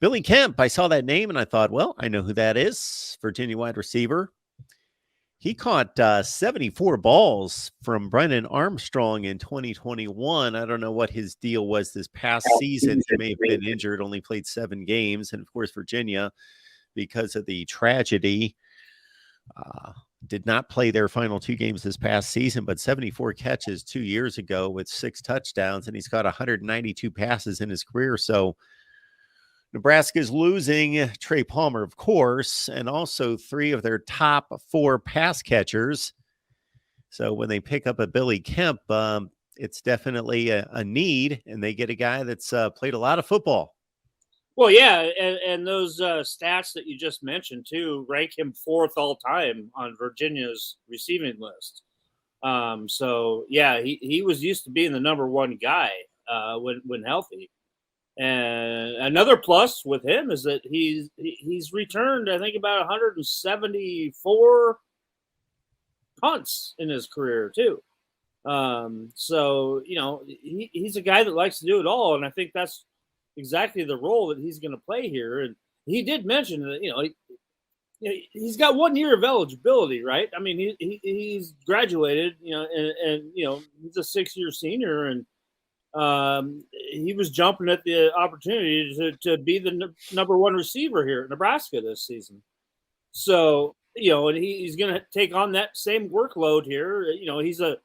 Billy Kemp, I saw that name and I thought, well, I know who that is. Virginia wide receiver. He caught 74 balls from Brennan Armstrong in 2021. I don't know what his deal was this past season. He may have been injured, only played 7 games. And of course, Virginia, because of the tragedy, did not play their final 2 games this past season, but 74 catches 2 years ago with 6 touchdowns, and he's got 192 passes in his career. So Nebraska's losing Trey Palmer, of course, and also 3 of their top 4 pass catchers. So when they pick up a Billy Kemp, it's definitely a need, and they get a guy that's played a lot of football. Well, yeah, and those stats that you just mentioned, too, rank him 4th all-time on Virginia's receiving list. So, yeah, he was used to being the number 1 guy when healthy. And another plus with him is that he's returned, I think, about 174 punts in his career, too. So, he's a guy that likes to do it all, and I think that's exactly the role that he's going to play here. And he did mention that, he's got 1 year of eligibility, right? I mean, he's graduated, and he's a 6-year senior, and he was jumping at the opportunity to be the number 1 receiver here at Nebraska this season. So, and he's going to take on that same workload here. He's a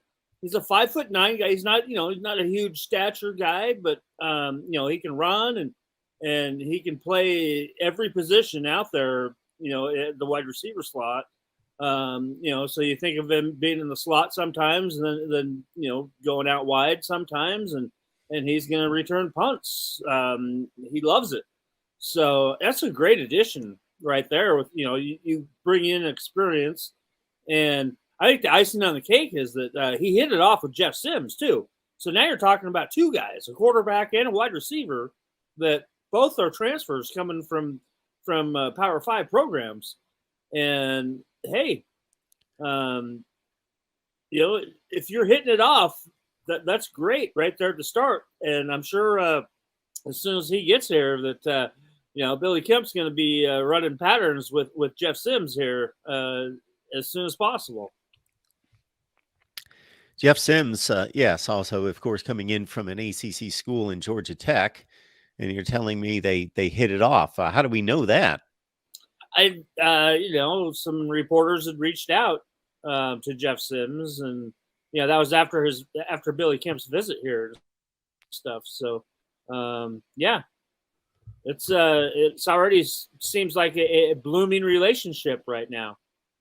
5'9" guy. He's not a huge stature guy, but he can run and he can play every position out there, at the wide receiver slot. So you think of him being in the slot sometimes and then going out wide sometimes, and he's going to return punts. He loves it. So that's a great addition right there with, you bring in experience. And I think the icing on the cake is that he hit it off with Jeff Sims too. So now you're talking about 2 guys, a quarterback and a wide receiver, that both are transfers coming from Power 5 programs. And hey, if you're hitting it off, that's great right there to start. And I'm sure as soon as he gets here that Billy Kemp's going to be running patterns with Jeff Sims here as soon as possible. Jeff Sims, yes, also, of course, coming in from an ACC school in Georgia Tech, and you're telling me they hit it off. How do we know that? Some reporters had reached out to Jeff Sims, and that was after Billy Kemp's visit here and stuff. So, it's already seems like a blooming relationship right now.